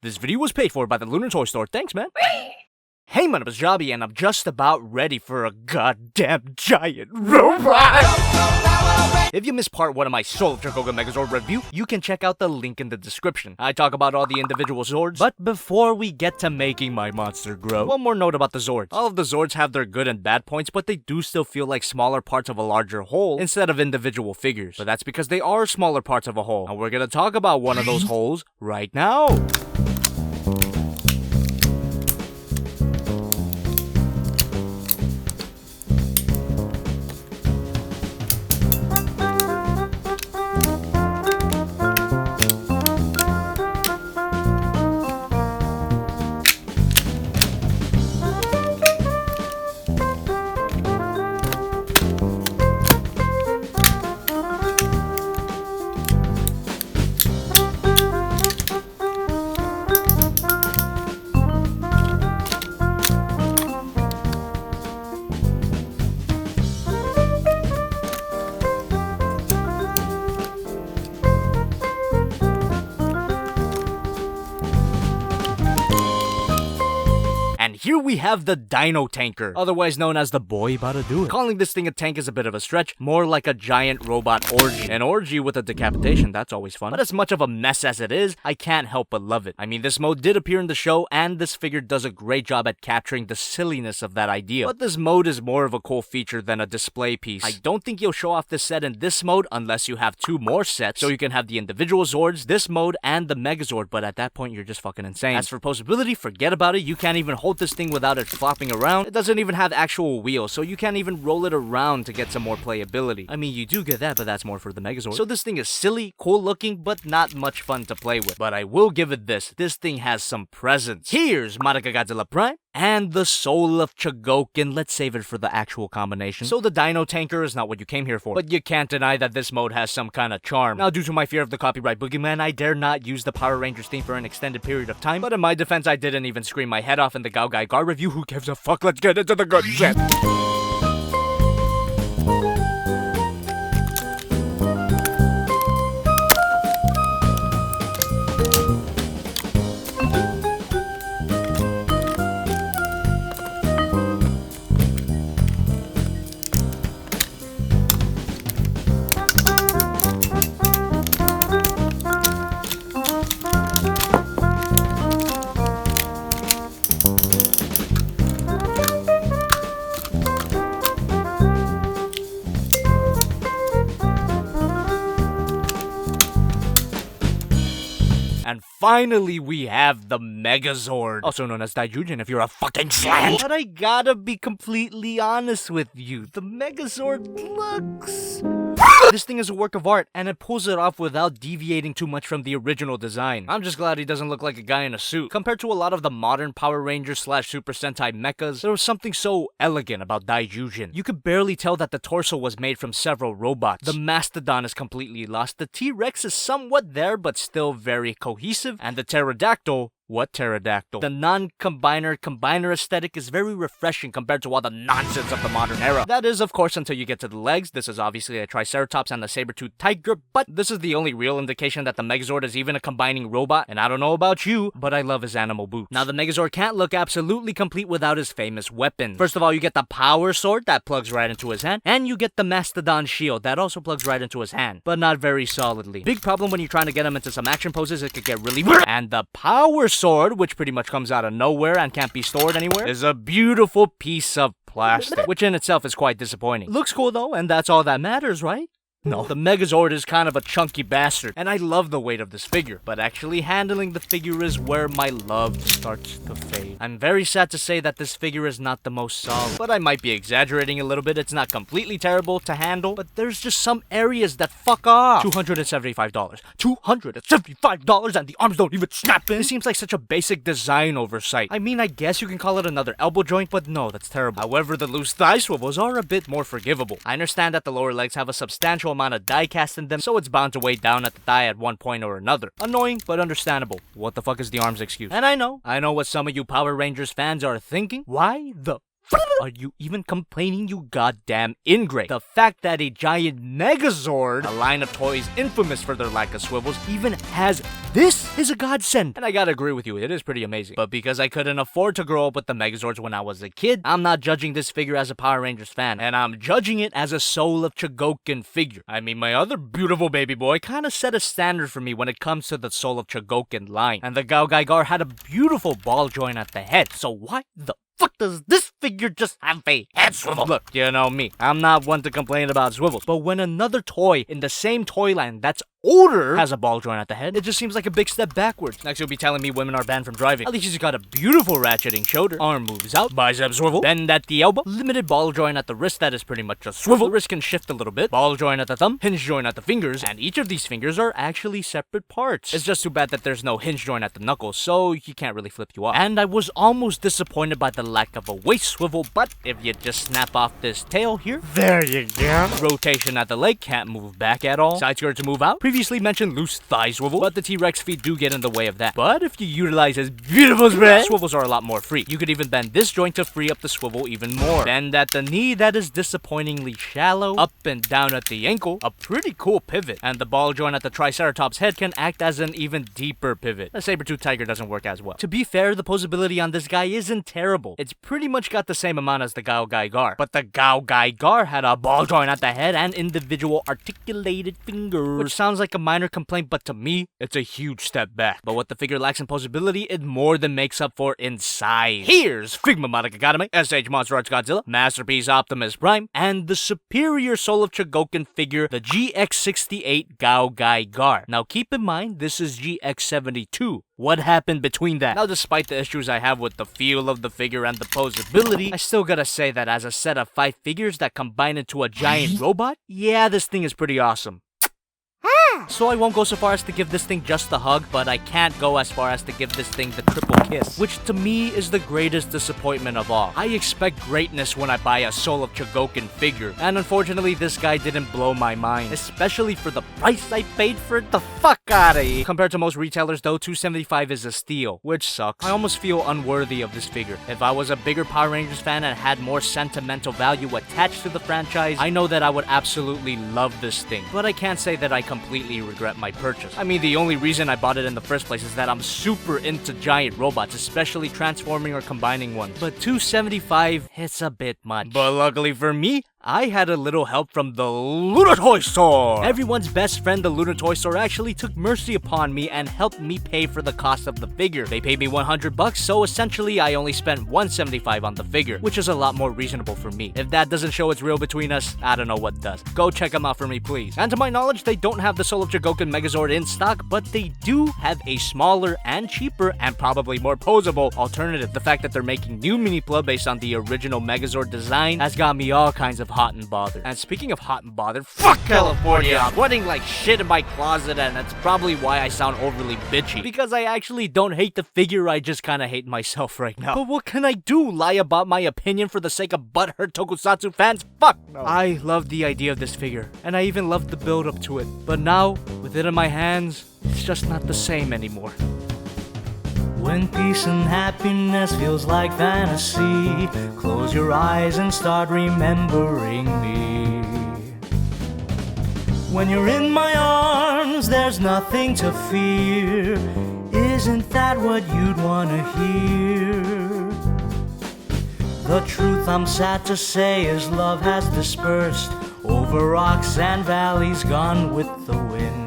This video was paid for by the Lunar Toy Store. Thanks, man. Hey, my name is Jobby, and I'm just about ready for a goddamn giant robot! If you missed part 1 of my solo Chogokin Megazord review, you can check out the link in the description. I talk about all the individual Zords, but before we get to making my monster grow, one more note about the Zords. All of the Zords have their good and bad points, but they do still feel like smaller parts of a larger whole instead of individual figures. But that's because they are smaller parts of a whole, and we're gonna talk about one of those wholes right now. And here we have the Dino Tanker, otherwise known as the boy about to do it. Calling this thing a tank is a bit of a stretch, more like a giant robot orgy. An orgy with a decapitation, that's always fun. But as much of a mess as it is, I can't help but love it. I mean, this mode did appear in the show, and this figure does a great job at capturing the silliness of that idea. But this mode is more of a cool feature than a display piece. I don't think you'll show off this set in this mode unless you have 2 more sets, so you can have the individual Zords, this mode, and the Megazord, but at that point, you're just fucking insane. As for posability, forget about it. You can't even hold this thing without it flopping around. It doesn't even have actual wheels, so you can't even roll it around to get some more playability. I mean, you do get that, but that's more for the Megazord. So this thing is silly, cool looking, but not much fun to play with. But I will give it this. This thing has some presence. Here's Godzilla Prime and the soul of Chogokin. Let's save it for the actual combination. So the Dino Tanker is not what you came here for, but you can't deny that this mode has some kind of charm. Now, due to my fear of the copyright boogeyman, I dare not use the Power Rangers theme for an extended period of time, but in my defense, I didn't even scream my head off in the Gao Gai Gar review. Who gives a fuck? Let's get into the good shit! And finally, we have the Megazord, also known as Daizyujin if you're a fucking slant. But I gotta be completely honest with you, the Megazord looks... This thing is a work of art, and it pulls it off without deviating too much from the original design. I'm just glad he doesn't look like a guy in a suit. Compared to a lot of the modern Power Rangers / Super Sentai mechas, there was something so elegant about Daizyujin. You could barely tell that the torso was made from several robots. The Mastodon is completely lost, the T-Rex is somewhat there, but still very cohesive, and the Pterodactyl... What pterodactyl? The non-combiner aesthetic is very refreshing compared to all the nonsense of the modern era. That is, of course, until you get to the legs. This is obviously a Triceratops and a saber-toothed tiger, but this is the only real indication that the Megazord is even a combining robot, and I don't know about you, but I love his animal boots. Now, the Megazord can't look absolutely complete without his famous weapon. First of all, you get the Power Sword that plugs right into his hand, and you get the Mastodon Shield that also plugs right into his hand, but not very solidly. Big problem when you're trying to get him into some action poses, it could get really weird. And the Power Sword, which pretty much comes out of nowhere and can't be stored anywhere, is a beautiful piece of plastic, which in itself is quite disappointing. Looks cool though, and that's all that matters, right? No, the Megazord is kind of a chunky bastard, and I love the weight of this figure, but actually handling the figure is where my love starts to fade. I'm very sad to say that this figure is not the most solid, but I might be exaggerating a little bit. It's not completely terrible to handle, but there's just some areas that fuck off. $275. $275, and the arms don't even snap in. It seems like such a basic design oversight. I mean, I guess you can call it another elbow joint, but no, that's terrible. However, the loose thigh swivels are a bit more forgivable. I understand that the lower legs have a substantial amount of die cast in them, so it's bound to weigh down at the thigh at one point or another. Annoying, but understandable. What the fuck is the arms excuse? And I know what some of you Power Rangers fans are thinking. Why the Are you even complaining, you goddamn ingrate? The fact that a giant Megazord, a line of toys infamous for their lack of swivels, even has this is a godsend. And I gotta agree with you, it is pretty amazing. But because I couldn't afford to grow up with the Megazords when I was a kid, I'm not judging this figure as a Power Rangers fan, and I'm judging it as a Soul of Chogokin figure. I mean, my other beautiful baby boy kinda set a standard for me when it comes to the Soul of Chogokin line. And the Gai had a beautiful ball joint at the head, so why the fuck does this figure just have a head swivel? Look, you know me, I'm not one to complain about swivels, but when another toy in the same toy line that's older has a ball joint at the head, it just seems like a big step backwards. Next you'll be telling me women are banned from driving. At least he's got a beautiful ratcheting shoulder, arm moves out, bicep swivel, bend at the elbow, limited ball joint at the wrist that is pretty much a swivel, the wrist can shift a little bit, ball joint at the thumb, hinge joint at the fingers, and each of these fingers are actually separate parts. It's just too bad that there's no hinge joint at the knuckles, so he can't really flip you off. And I was almost disappointed by the lack of a waist swivel, but if you just snap off this tail here, there you go. Rotation at the leg, can't move back at all. Side skirts move out. Previously mentioned loose thigh swivel, but the T-Rex feet do get in the way of that. But if you utilize his beautiful spread, swivels are a lot more free. You could even bend this joint to free up the swivel even more. Bend at the knee, that is disappointingly shallow. Up and down at the ankle, a pretty cool pivot. And the ball joint at the Triceratops head can act as an even deeper pivot. The saber-tooth tiger doesn't work as well. To be fair, the posability on this guy isn't terrible. It's pretty much got the same amount as the Gao-Gai-Gar. But the Gao-Gai-Gar had a ball joint at the head and individual articulated fingers, which sounds like a minor complaint, but to me, it's a huge step back. But what the figure lacks in posability, it more than makes up for in size. Here's Figma Monica Academy, SH Monster Arts Godzilla, Masterpiece Optimus Prime, and the superior Soul of Chogokin figure, the GX-68 Gao-Gai-Gar. Now keep in mind, this is GX-72. What happened between that? Now, despite the issues I have with the feel of the figure and the posability, I still gotta say that as a set of 5 figures that combine into a giant robot, yeah, this thing is pretty awesome. So I won't go so far as to give this thing just the hug, but I can't go as far as to give this thing the triple kiss, which to me is the greatest disappointment of all. I expect greatness when I buy a Soul of Chogokin figure, and unfortunately this guy didn't blow my mind, especially for the price I paid for it. The fuck outta here. Compared to most retailers though, $275 is a steal, which sucks. I almost feel unworthy of this figure. If I was a bigger Power Rangers fan and had more sentimental value attached to the franchise, I know that I would absolutely love this thing, but I can't say that I completely regret my purchase. I mean, the only reason I bought it in the first place is that I'm super into giant robots, especially transforming or combining ones. But $275, it's a bit much. But luckily for me, I had a little help from the Luna Toy Store! Everyone's best friend, the Luna Toy Store, actually took mercy upon me and helped me pay for the cost of the figure. They paid me $100, so essentially I only spent $175 on the figure, which is a lot more reasonable for me. If that doesn't show it's real between us, I don't know what does. Go check them out for me, please. And to my knowledge, they don't have the Soul of Chogokin Megazord in stock, but they do have a smaller and cheaper and probably more posable alternative. The fact that they're making new Mini-Pla based on the original Megazord design has got me all kinds of hot and bothered. And speaking of hot and bothered, fuck California! I'm sweating like shit in my closet, and that's probably why I sound overly bitchy. Because I actually don't hate the figure, I just kinda hate myself right now. But what can I do? Lie about my opinion for the sake of butthurt tokusatsu fans? Fuck no. I love the idea of this figure, and I even loved the build up to it. But now, with it in my hands, it's just not the same anymore. When peace and happiness feels like fantasy, close your eyes and start remembering me. When you're in my arms, there's nothing to fear. Isn't that what you'd wanna hear? The truth, I'm sad to say, is love has dispersed over rocks and valleys, gone with the wind.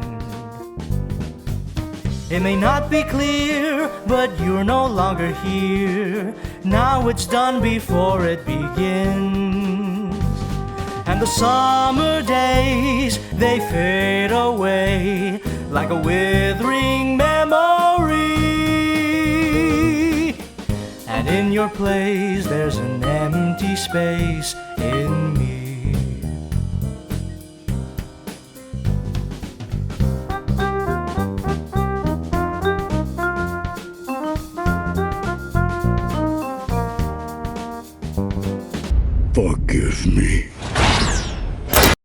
It may not be clear, but you're no longer here. Now it's done before it begins. And the summer days, they fade away like a withering memory. And in your place, there's an empty space in me.